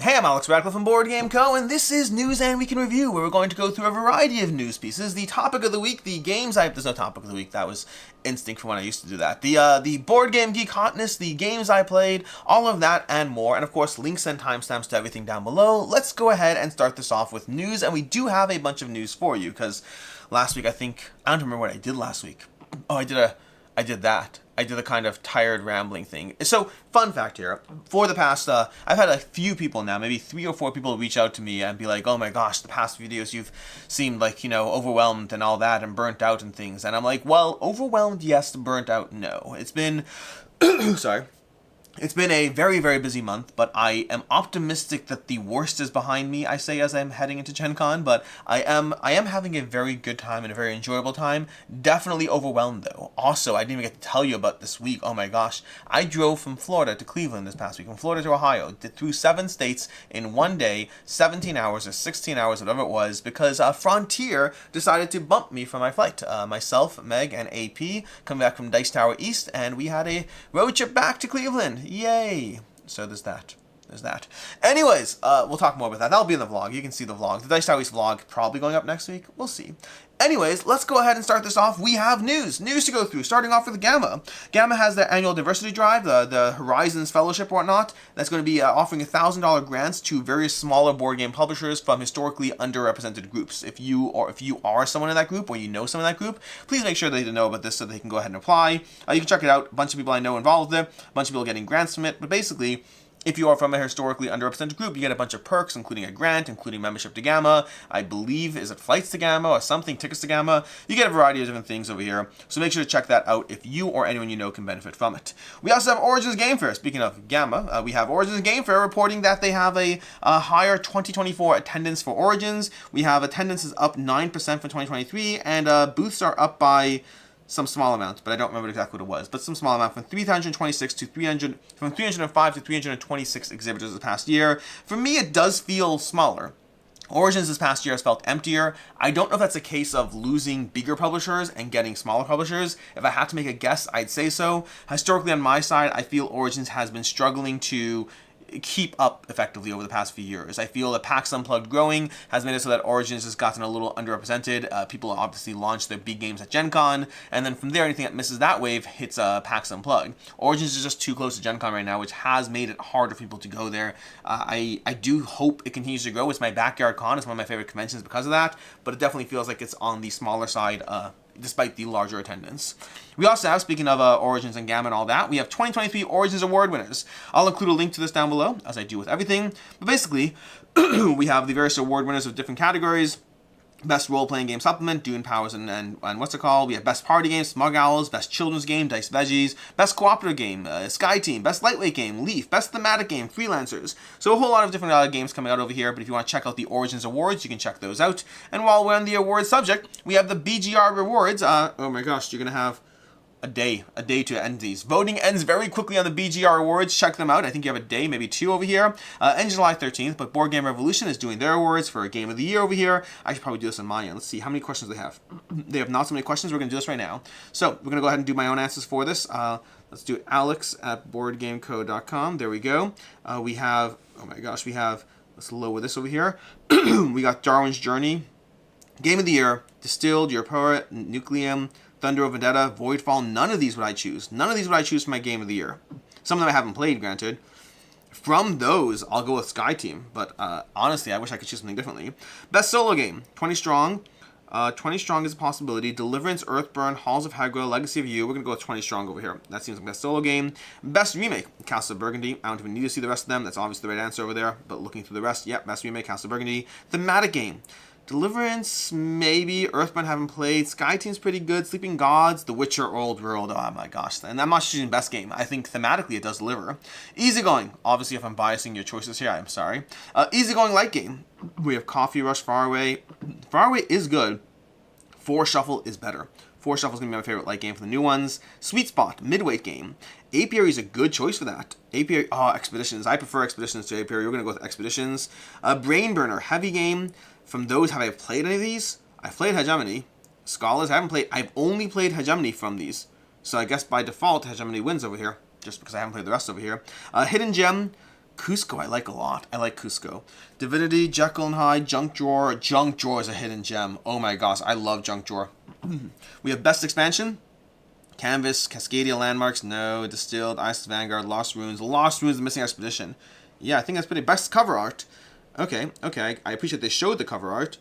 Hey, I'm Alex Radcliffe from Board Game Co., and this is News and Week in Review, where we're going to go through a variety of news pieces. The topic of the week, the games there's no topic of the week, that was instinct from when I used to do that. The Board Game Geek hotness, the games I played, all of that and more, and of course links and timestamps to everything down below. Let's go ahead and start this off with news, and we do have a bunch of news for you, because last week I don't remember what I did last week. Oh, I did that. I did a kind of tired rambling thing. So, fun fact here, for the past, I've had a few people now, maybe 3 or 4 people reach out to me and be like, oh my gosh, the past videos you've seemed like, overwhelmed and all that and burnt out and things. And I'm like, well, overwhelmed, yes, burnt out, no. It's been, sorry. It's been a very, very busy month, but I am optimistic that the worst is behind me, I say as I'm heading into Gen Con, but I am having a very good time and a very enjoyable time. Definitely overwhelmed, though. Also, I didn't even get to tell you about this week. Oh my gosh. I drove from Florida to Cleveland this past week, from Florida to Ohio, did through 7 states in one day, 17 hours or 16 hours, whatever it was, because Frontier decided to bump me for my flight. Myself, Meg, and AP coming back from Dice Tower East, and we had a road trip back to Cleveland. Yay! So there's that. Anyways, we'll talk more about that. That'll be in the vlog. You can see the vlog. The Dice Tower East vlog probably going up next week. We'll see. Anyways, let's go ahead and start this off. We have news to go through. Starting off with Gamma. Gamma has their annual diversity drive, the Horizons Fellowship or whatnot. That's going to be offering $1,000 grants to various smaller board game publishers from historically underrepresented groups. If you are someone in that group or you know someone in that group, please make sure they know about this so they can go ahead and apply. You can check it out. A bunch of people I know involved there. A bunch of people getting grants from it. But basically, if you are from a historically underrepresented group, you get a bunch of perks, including a grant, including membership to Gamma. I believe, is it flights to Gamma or something, tickets to Gamma? You get a variety of different things over here. So make sure to check that out if you or anyone you know can benefit from it. We also have Origins Game Fair. Speaking of Gamma, we have Origins Game Fair reporting that they have a higher 2024 attendance for Origins. We have attendance is up 9% from 2023, and booths are up by some small amount, but I don't remember exactly what it was, but some small amount, from 326 to 300, from 305 to 326 exhibitors this past year. For me, it does feel smaller. Origins this past year has felt emptier. I don't know if that's a case of losing bigger publishers and getting smaller publishers. If I had to make a guess, I'd say so. Historically, on my side, I feel Origins has been struggling to keep up effectively over the past few years. I feel that PAX Unplugged growing has made it so that Origins has gotten a little underrepresented. People obviously launch their big games at Gen Con, and then from there, anything that misses that wave hits PAX Unplugged. Origins is just too close to Gen Con right now, which has made it harder for people to go there. I do hope it continues to grow. It's my backyard con. It's one of my favorite conventions because of that, but it definitely feels like it's on the smaller side despite the larger attendance. We also have, speaking of Origins and Gamma and all that, we have 2023 Origins Award winners. I'll include a link to this down below, as I do with everything. But basically, we have the various award winners of different categories. Best role-playing game supplement, Dune Powers and what's it called? We have Best Party Game, Smug Owls, Best Children's Game, Dice Veggies, Best Cooperative Game, Sky Team, Best Lightweight Game, Leaf, Best Thematic Game, Freelancers. So a whole lot of different games coming out over here, but if you want to check out the Origins Awards, you can check those out. And while we're on the awards subject, we have the BGR Awards. Oh my gosh, you're going to have a day to end these. Voting ends very quickly on the BGR Awards. Check them out. I think you have a day, maybe 2 over here. Ends July 13th, but Board Game Revolution is doing their awards for a Game of the Year over here. I should probably do this on my end. Let's see how many questions they have. They have not so many questions. We're going to do this right now. So we're going to go ahead and do my own answers for this. Let's do Alex at boardgameco.com. There we go. We have, oh my gosh, let's lower this over here. We got Darwin's Journey, Game of the Year, Distilled, Your Poet, Nucleum, Thunder of Vendetta, Voidfall. None of these would I choose. None of these would I choose for my Game of the Year. Some of them I haven't played, granted. From those, I'll go with Sky Team. But honestly, I wish I could choose something differently. Best Solo Game, 20 Strong. 20 Strong is a possibility. Deliverance, Earthburn, Halls of Hagra, Legacy of You. We're going to go with 20 Strong over here. That seems like Best Solo Game. Best Remake, Castle of Burgundy. I don't even need to see the rest of them. That's obviously the right answer over there. But looking through the rest, yep, Best Remake, Castle of Burgundy. Thematic Game. Deliverance, maybe. Earthbound haven't played. Sky Team's pretty good. Sleeping Gods, The Witcher, Old World. Oh my gosh. And I'm not choosing best game. I think thematically it does deliver. Easygoing. Obviously, if I'm biasing your choices here, I'm sorry. Easygoing light game. We have Coffee Rush, Faraway. Faraway is good. 4 Shuffle is better. 4 Shuffle is going to be my favorite light game for the new ones. Sweet Spot, midweight game. Apiary is a good choice for that. Apiary, Expeditions. I prefer Expeditions to Apiary. We're going to go with Expeditions. Brain Burner, heavy game. From those, have I played any of these? I've played Hegemony. Scholars, I've only played Hegemony from these. So I guess by default, Hegemony wins over here, just because I haven't played the rest over here. Hidden Gem, Cusco, I like a lot. I like Cusco. Divinity, Jekyll and Hyde, Junk Drawer. Junk Drawer is a hidden gem. Oh my gosh, I love Junk Drawer. We have Best Expansion. Canvas, Cascadia Landmarks, no. Distilled, Ice Vanguard, Lost Ruins. Lost Ruins, The Missing Expedition. Yeah, I think that's pretty. Best cover art. Okay, I appreciate they showed the cover art.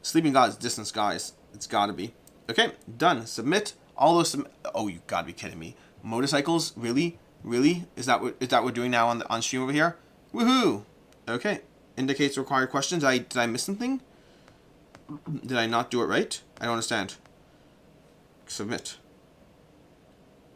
Sleeping Gods, Distant Skies. It's gotta be. Okay, done. Submit. All those. Oh, you gotta be kidding me. Motorcycles? Really? Really? Is that what we're doing now on stream over here? Woohoo! Okay. Indicates required questions. Did I miss something? Did I not do it right? I don't understand. Submit.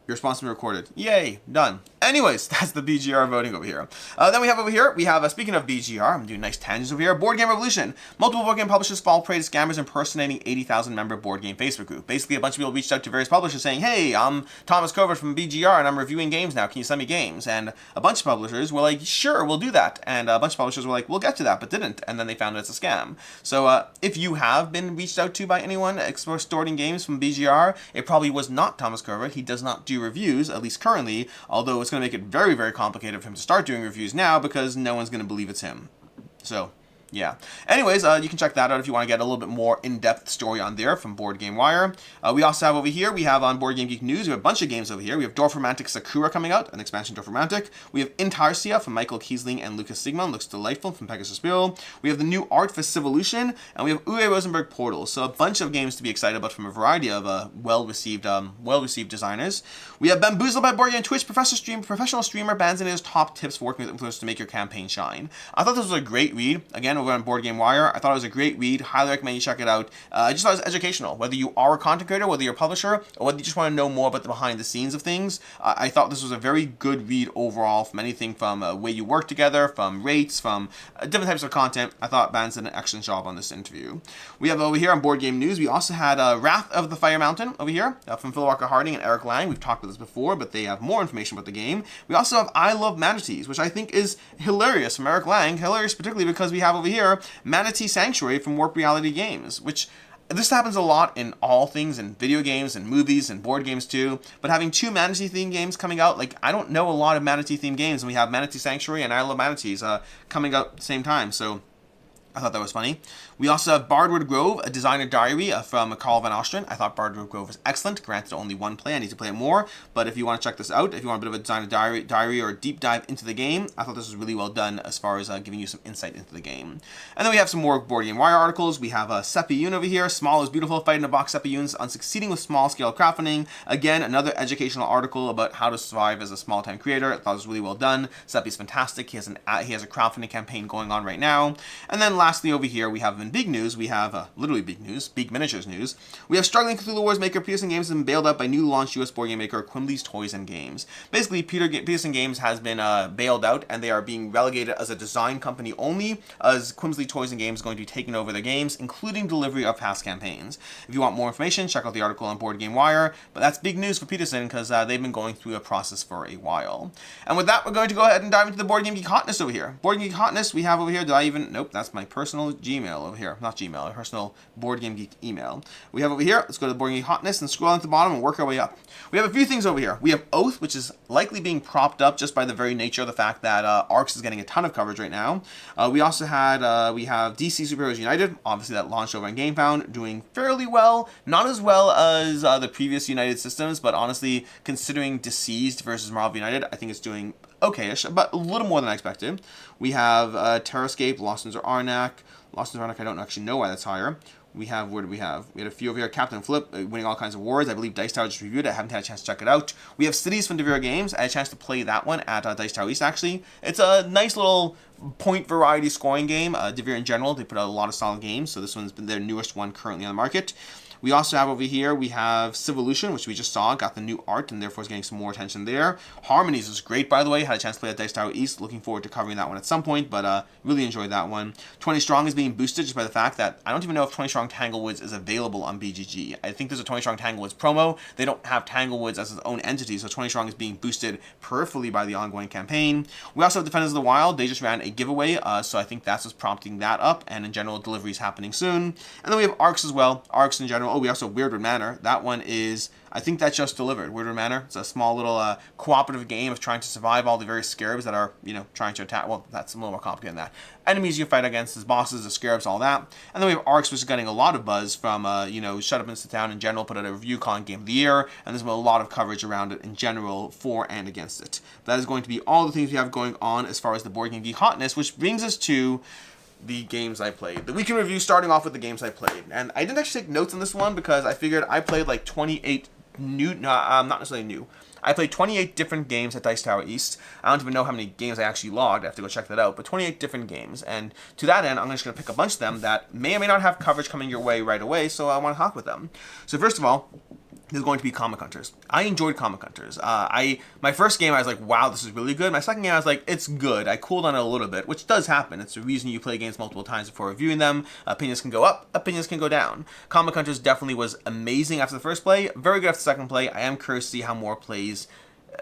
Your response has been recorded. Yay, done. Anyways, that's the BGR voting over here. Then we have over here, speaking of BGR, I'm doing nice tangents over here, Board Game Revolution. Multiple board game publishers fall prey to scammers impersonating 80,000 member board game Facebook group. Basically, a bunch of people reached out to various publishers saying, hey, I'm Thomas Covert from BGR and I'm reviewing games now. Can you send me games? And a bunch of publishers were like, sure, we'll do that. And a bunch of publishers were like, we'll get to that, but didn't. And then they found it's a scam. So if you have been reached out to by anyone extorting games from BGR, it probably was not Thomas Covert. He does not do reviews, at least currently, although it's going to make it very, very complicated for him to start doing reviews now because no one's going to believe it's him. So, yeah. Anyways, you can check that out if you want to get a little bit more in-depth story on there from Board Game Wire. We also have over here, we have on Board Game Geek News, we have a bunch of games over here. We have Dorfromantik Sakura coming out, an expansion Dorfromantik. We have Intarsia from Michael Kiesling and Lucas Sigmund, looks delightful, from Pegasus Bill. We have the new art for Civolution, and we have Uwe Rosenberg Portal. So a bunch of games to be excited about from a variety of well-received designers. We have Bamboozled by Board Game Twitch, professional streamer Banzinator's top tips for working with influencers to make your campaign shine. I thought this was a great read. Again, over on Board Game Wire. I thought it was a great read. Highly recommend you check it out. I just thought it was educational. Whether you are a content creator, whether you're a publisher, or whether you just want to know more about the behind the scenes of things, I thought this was a very good read overall from anything from way you work together, from rates, from different types of content. I thought Banz did an excellent job on this interview. We have over here on Board Game News, we also had Wrath of the Fire Mountain over here from Phil Walker Harding and Eric Lang. We've talked about this before, but they have more information about the game. We also have I Love Manatees, which I think is hilarious from Eric Lang. Hilarious particularly because we have over here Manatee Sanctuary from Warp Reality Games, which this happens a lot in all things, in video games and movies and board games too, but having two Manatee themed games coming out, like I don't know a lot of Manatee themed games, and we have Manatee Sanctuary and I Love Manatees coming out at the same time, so I thought that was funny. We also have Bardwood Grove, a designer diary from Carl Van Ostrin. I thought Bardwood Grove was excellent. Granted, only one play. I need to play it more. But if you want to check this out, if you want a bit of a designer diary or a deep dive into the game, I thought this was really well done as far as giving you some insight into the game. And then we have some more Board Game Wire articles. We have Sepiyun over here. Small is beautiful. Fight in a box Sepiyuns on succeeding with small scale crowdfunding. Again, another educational article about how to survive as a small time creator. I thought it was really well done. Sepi's fantastic. He has a crowdfunding campaign going on right now. And then lastly over here, we have in big news, we have literally big news, big miniatures news. We have struggling Cthulhu Wars maker Peterson Games has been bailed out by new launched US board game maker Quimbley's Toys and Games. Basically, Peterson Games has been bailed out, and they are being relegated as a design company only, as Quimbley Toys and Games is going to be taking over their games, including delivery of past campaigns. If you want more information, check out the article on Board Game Wire. But that's big news for Peterson because they've been going through a process for a while. And with that, we're going to go ahead and dive into the Board Game Geek Hotness over here. Board Game Geek Hotness, we have over here. Nope, that's my personal Gmail over here. Not Gmail, my personal Board Game Geek email. We have over here, let's go to the Board Game Geek Hotness and scroll down to the bottom and work our way up. We have a few things over here. We have Oath, which is likely being propped up just by the very nature of the fact that ARCS is getting a ton of coverage right now. We also had, we have DC Superheroes United, obviously that launched over on GameFound, doing fairly well. Not as well as the previous United systems, but honestly, considering Deceased versus Marvel United, I think it's doing okay-ish, but a little more than I expected. We have Terrascape, Lost in Arnak. Lost in Arnak, I don't actually know why that's higher. We have, where do we have? We had a few over here. Captain Flip, winning all kinds of awards. I believe Dice Tower just reviewed it. I haven't had a chance to check it out. We have Cities from DeVere Games. I had a chance to play that one at Dice Tower East, actually. It's a nice little point variety scoring game. DeVere in general, they put out a lot of solid games, so this one's been their newest one currently on the market. We also have over here, we have Civolution, which we just saw, got the new art, and therefore is getting some more attention there. Harmonies is great, by the way. Had a chance to play at Dice Tower East. Looking forward to covering that one at some point, but really enjoyed that one. 20 Strong is being boosted just by the fact that I don't even know if 20 Strong Tanglewoods is available on BGG. I think there's a 20 Strong Tanglewoods promo. They don't have Tanglewoods as its own entity, so 20 Strong is being boosted peripherally by the ongoing campaign. We also have Defenders of the Wild. They just ran a giveaway, so I think that's what's prompting that up, and in general, delivery is happening soon. And then we have ARCS as well. ARCS in general general. Oh, we also have Weirdwood Manor. That one is, I think that just delivered. Weirdwood Manor. It's a small little cooperative game of trying to survive all the various scarabs that are, trying to attack. Well, that's a little more complicated than that. Enemies you fight against, as bosses, the scarabs, all that. And then we have Arcs, which is getting a lot of buzz from, Shut Up and Sit Down in general, put out a review calling Game of the Year, and there's been a lot of coverage around it in general for and against it. That is going to be all the things we have going on as far as the Board Game Geek hotness, which brings us to the games I played. The weekend review, starting off with the games I played. And I didn't actually take notes on this one because I figured I played like 28 new, not necessarily new. I played 28 different games at Dice Tower East. I don't even know how many games I actually logged. I have to go check that out. But 28 different games. And to that end, I'm just going to pick a bunch of them that may or may not have coverage coming your way right away, so I want to talk with them. So first of all, this is going to be Comic Hunters. I enjoyed Comic Hunters. My first game, I was like, wow, this is really good. My second game, I was like, it's good. I cooled on it a little bit, which does happen. It's the reason you play games multiple times before reviewing them. Opinions can go up, opinions can go down. Comic Hunters definitely was amazing after the first play, very good after the second play. I am curious to see how more plays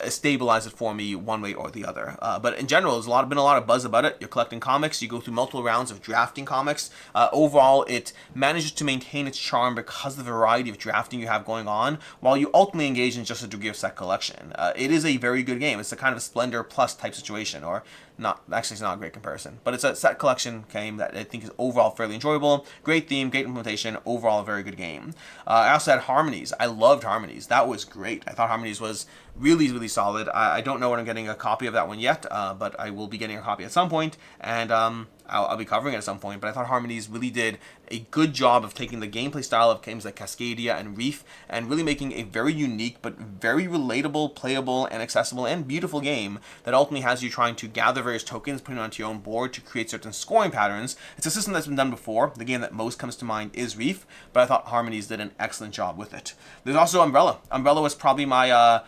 stabilize it for me one way or the other. But in general, there's been a lot of buzz about it. You're collecting comics. You go through multiple rounds of drafting comics. Overall, it manages to maintain its charm because of the variety of drafting you have going on, while you ultimately engage in just a degree of set collection. It is a very good game. It's a kind of a Splendor Plus type situation, or not. Actually, it's not a great comparison, but it's a set collection game that I think is overall fairly enjoyable. Great theme, great implementation. Overall, a very good game. I also had Harmonies. I loved Harmonies. That was great. I thought Harmonies was really, really solid. I don't know when I'm getting a copy of that one yet, but I will be getting a copy at some point, and I'll be covering it at some point. But I thought Harmonies really did a good job of taking the gameplay style of games like Cascadia and Reef and really making a very unique but very relatable, playable, and accessible and beautiful game that ultimately has you trying to gather various tokens, putting it onto your own board to create certain scoring patterns. It's a system that's been done before. The game that most comes to mind is Reef, but I thought Harmonies did an excellent job with it. There's also Umbrella. Umbrella was probably my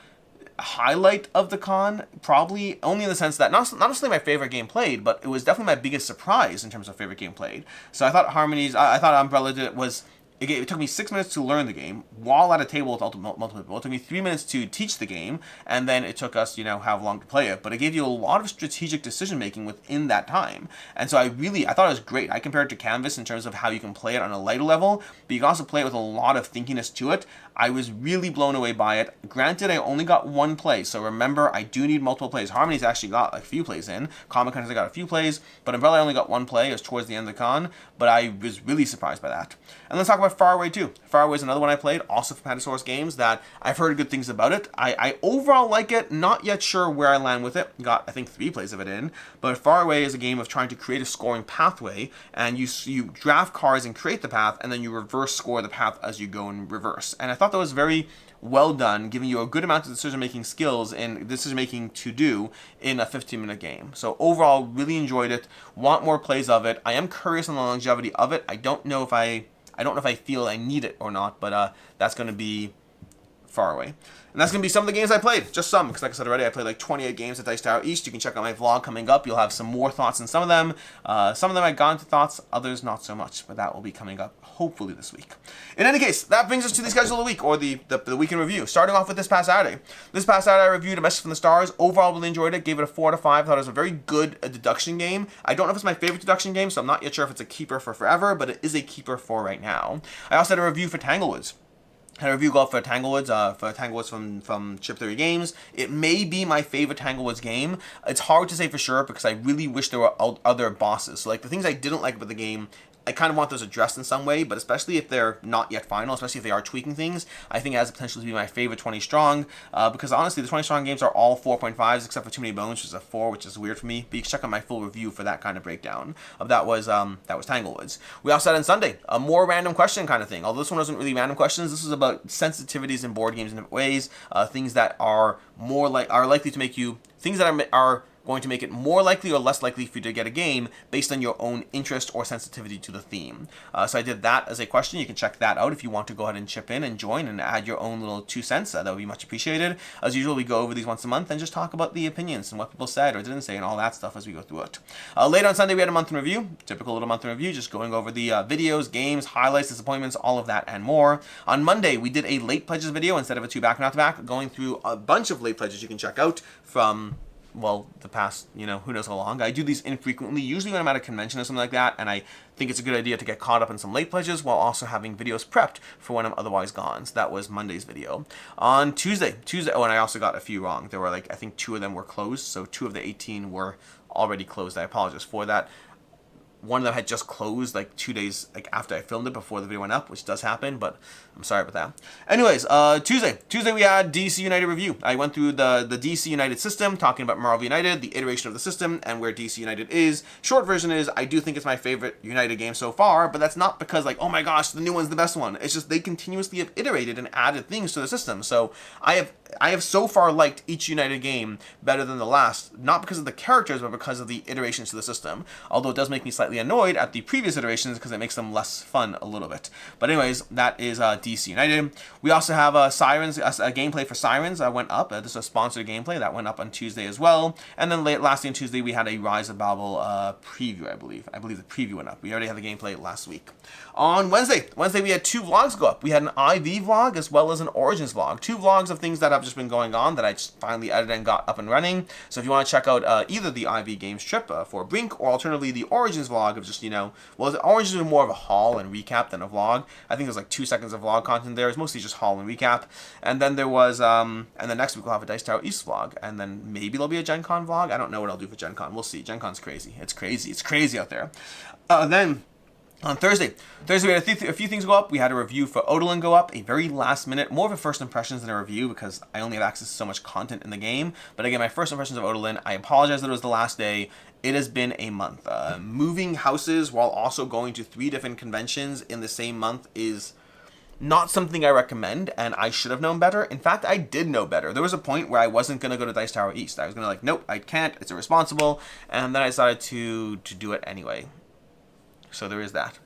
highlight of the con, probably only in the sense that not necessarily my favorite game played, but it was definitely my biggest surprise in terms of favorite game played. So I thought Harmonies, I thought Umbrella it took me 6 minutes to learn the game while at a table with multiple people. It took me 3 minutes to teach the game, and then it took us, how long to play it. But it gave you a lot of strategic decision making within that time. And so I thought it was great. I compared it to Canvas in terms of how you can play it on a lighter level, but you can also play it with a lot of thinkiness to it. I was really blown away by it. Granted, I only got one play, so remember, I do need multiple plays. Harmonies actually got a few plays in. Comic Hunters, I got a few plays, but Umbrella, I only got one play. It was towards the end of the con, but I was really surprised by that. And let's talk about Faraway too. Faraway is another one I played, also from Patasaurus Games, that I've heard good things about it. I overall like it, not yet sure where I land with it. Got, I think, 3 plays of it in, but Faraway is a game of trying to create a scoring pathway, and you draft cards and create the path, and then you reverse score the path as you go in reverse. And I thought that was very well done, giving you a good amount of decision-making skills and decision-making to do in a 15-minute game. So overall, really enjoyed it. Want more plays of it. I am curious on the longevity of it. I don't know if I feel I need it or not, but that's going to be Faraway. And that's going to be some of the games I played. Just some, because like I said already, I played like 28 games at Dice Tower East. You can check out my vlog coming up. You'll have some more thoughts on some of them. Some of them I got into thoughts, others not so much, but that will be coming up hopefully this week. In any case, that brings us to the schedule of the week, or the weekend review. Starting off with this past Saturday. This past Saturday, I reviewed A Message from the Stars. Overall, really enjoyed it. Gave it a 4 out of 5. Thought it was a very good deduction game. I don't know if it's my favorite deduction game, so I'm not yet sure if it's a keeper for forever, but it is a keeper for right now. I also had a review for Tanglewoods. Had a review go up for Tanglewoods from Charcuterie Games. It may be my favorite Tanglewoods game. It's hard to say for sure because I really wish there were other bosses. So like the things I didn't like about the game, I kind of want those addressed in some way, but especially if they're not yet final, especially if they are tweaking things, I think it has the potential to be my favorite 20 strong, because honestly, the 20 strong games are all 4.5s, except for Too Many Bones, which is a 4, which is weird for me, but you can check out my full review for that kind of breakdown. That was Tanglewoods. We also had on Sunday, a more random question kind of thing, although this one wasn't really random questions, this was about sensitivities in board games in different ways, things that are likely to make you, things that are going to make it more likely or less likely for you to get a game based on your own interest or sensitivity to the theme. So I did that as a question. You can check that out if you want to go ahead and chip in and join and add your own little 2 cents. That would be much appreciated. As usual, we go over these once a month and just talk about the opinions and what people said or didn't say and all that stuff as we go through it. Later on Sunday, we had a month in review. Typical little month in review, just going over the videos, games, highlights, disappointments, all of that and more. On Monday, we did a late pledges video instead of a 2 back-to-back, going through a bunch of late pledges you can check out from well, the past, who knows how long. I do these infrequently, usually when I'm at a convention or something like that, and I think it's a good idea to get caught up in some late pledges while also having videos prepped for when I'm otherwise gone. So that was Monday's video. On Tuesday, oh, and I also got a few wrong. There were I think 2 of them were closed, so 2 of the 18 were already closed. I apologize for that. One of them had just closed 2 days after I filmed it before the video went up, which does happen, but I'm sorry about that. Anyways, Tuesday we had DC United review. I went through the DC United system, talking about Marvel United, the iteration of the system, and where DC United is. Short version is, I do think it's my favorite United game so far, but that's not because oh my gosh, the new one's the best one. It's just they continuously have iterated and added things to the system. So I have so far liked each United game better than the last, not because of the characters, but because of the iterations to the system. Although it does make me slightly annoyed at the previous iterations because it makes them less fun a little bit. But anyways, that is DC United. We also have Sirens, a gameplay for Sirens went up. This is a sponsored gameplay that went up on Tuesday as well. And then lastly on Tuesday we had a Rise of Babel preview, I believe. I believe the preview went up. We already had the gameplay last week. On Wednesday we had 2 vlogs go up. We had an IV vlog as well as an Origins vlog. 2 vlogs of things that have just been going on that I just finally edited and got up and running. So if you want to check out either the IV Games trip for Brink, or alternatively the Origins vlog of just, well, the Origins was more of a haul and recap than a vlog. I think there's 2 seconds of vlog content there. It's mostly just haul and recap. And then there was, and then next week we'll have a Dice Tower East vlog. And then maybe there'll be a Gen Con vlog. I don't know what I'll do for Gen Con. We'll see. Gen Con's crazy. It's crazy. It's crazy out there. Then on Thursday we had a few things go up. We had a review for Odalin go up, a very last minute, more of a first impressions than a review because I only have access to so much content in the game. But again, my first impressions of Odalin, I apologize that it was the last day. It has been a month. Moving houses while also going to 3 different conventions in the same month is not something I recommend, and I should have known better. In fact, I did know better. There was a point where I wasn't going to go to Dice Tower East. I was going to nope, I can't, it's irresponsible, and then I decided to do it anyway. So there is that.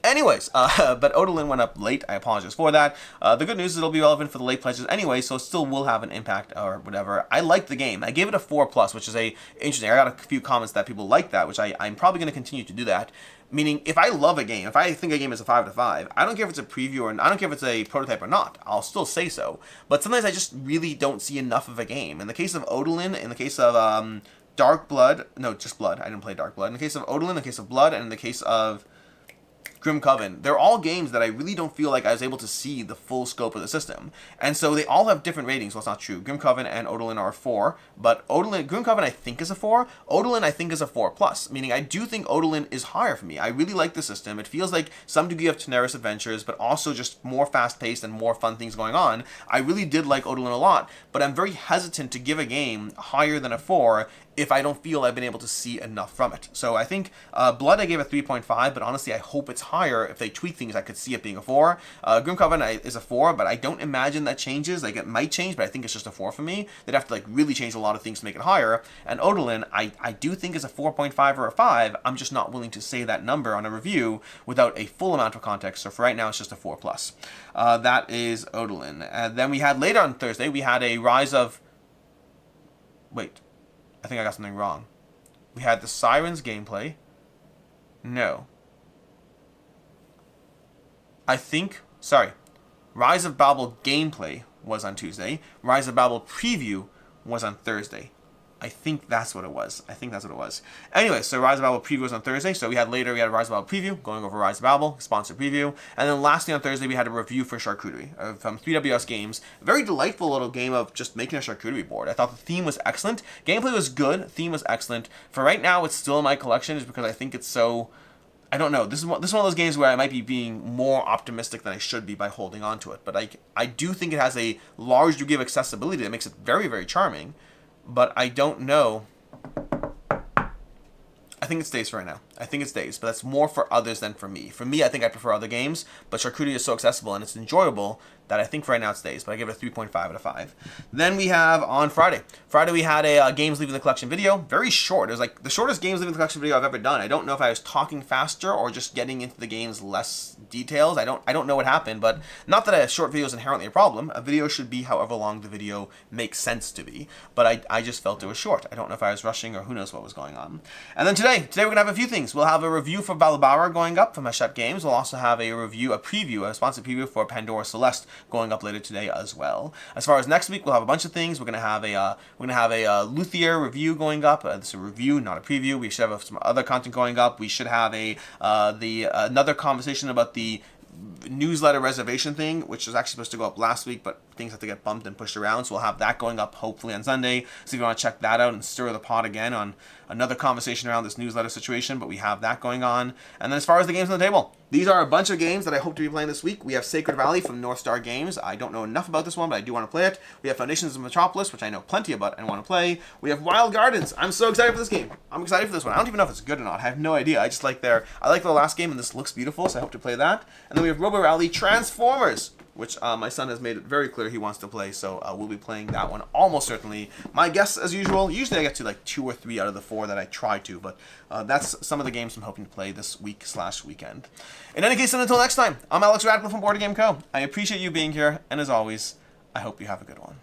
Anyways, but Odalin went up late. I apologize for that. The good news is it'll be relevant for the late pledges anyway, so it still will have an impact or whatever. I liked the game. I gave it a 4+, which is interesting. I got a few comments that people like that, which I'm probably going to continue to do that. Meaning, if I love a game, if I think a game is a 5 out of 5, I don't care if it's a preview or I don't care if it's a prototype or not. I'll still say so. But sometimes I just really don't see enough of a game. In the case of Odalin, in the case of Dark Blood, no, just Blood. I didn't play Dark Blood. In the case of Odalin, in the case of Blood, and in the case of Grim Coven, they're all games that I really don't feel like I was able to see the full scope of the system. And so they all have different ratings. Well, it's not true. Grim Coven and Odalin are 4, but Grim Coven I think is a 4. Odalin I think is a 4+, meaning I do think Odalin is higher for me. I really like the system. It feels like some degree of Teneris adventures, but also just more fast-paced and more fun things going on. I really did like Odalin a lot, but I'm very hesitant to give a game higher than a 4 if I don't feel I've been able to see enough from it. So I think Blood I gave a 3.5, but honestly I hope it's higher. If they tweak things, I could see it being a 4. Grim Coven is a 4, but I don't imagine that changes. It might change, but I think it's just a 4 for me. They'd have to really change a lot of things to make it higher. And Odalin, I do think is a 4.5 or a 5. I'm just not willing to say that number on a review without a full amount of context. So for right now, it's just a 4+. That is Odalin. And then we had later on Thursday, we had a Rise of... Wait. I think I got something wrong. We had the Sirens gameplay. No. I think, sorry. Rise of Babel gameplay was on Tuesday. Rise of Babel preview was on Thursday. I think that's what it was. Anyway, so Rise of Babel preview was on Thursday. So we had a Rise of Babel preview, going over Rise of Babel, sponsored preview. And then lastly on Thursday, we had a review for Charcuterie from 3WS Games. A very delightful little game of just making a charcuterie board. I thought the theme was excellent. Gameplay was good. Theme was excellent. For right now, it's still in my collection just because I think it's so... I don't know. This is one of those games where I might be being more optimistic than I should be by holding on to it. But I do think it has a large degree of accessibility that makes it very, very charming. But I don't know. I think it stays for right now. I think it stays, but that's more for others than for me. For me, I think I prefer other games, but Charcuterie is so accessible and it's enjoyable that I think for right now it stays, but I give it a 3.5 out of 5. Then we have on Friday. Friday we had a Games Leaving the Collection video. Very short. It was the shortest Games Leaving the Collection video I've ever done. I don't know if I was talking faster or just getting into the game's less details. I don't know what happened, but not that a short video is inherently a problem. A video should be however long the video makes sense to be, but I just felt it was short. I don't know if I was rushing or who knows what was going on. And then today we're going to have a few things. things. We'll have a review for Bailout going up from Hachette Games. We'll also have a sponsored preview for Pandora Celeste going up later today as well. As far as next week, we'll have a bunch of things. We're gonna have a Luthier review going up. This is a review, not a preview. We should have some other content going up. We should have another conversation about the newsletter reservation thing, which was actually supposed to go up last week, but things have to get bumped and pushed around, so we'll have that going up hopefully on Sunday. So if you want to check that out and stir the pot again on another conversation around this newsletter situation, but we have that going on. And then as far as the games on the table, these are a bunch of games that I hope to be playing this week. We have Sacred Valley from North Star Games. I don't know enough about this one, but I do want to play it. We have Foundations of Metropolis, which I know plenty about and want to play. We have Wild Gardens. I'm so excited for this game. I'm excited for this one. I don't even know if it's good or not. I have no idea. I just like the last game, and this looks beautiful, so I hope to play that. And then we have Robo Rally Transformers, which my son has made it very clear he wants to play, so we'll be playing that one almost certainly. My guess, as usual, usually I get to like 2 or 3 out of the 4 that I try to, but that's some of the games I'm hoping to play this week/weekend. In any case, until next time, I'm Alex Radcliffe from Board Game Co. I appreciate you being here, and as always, I hope you have a good one.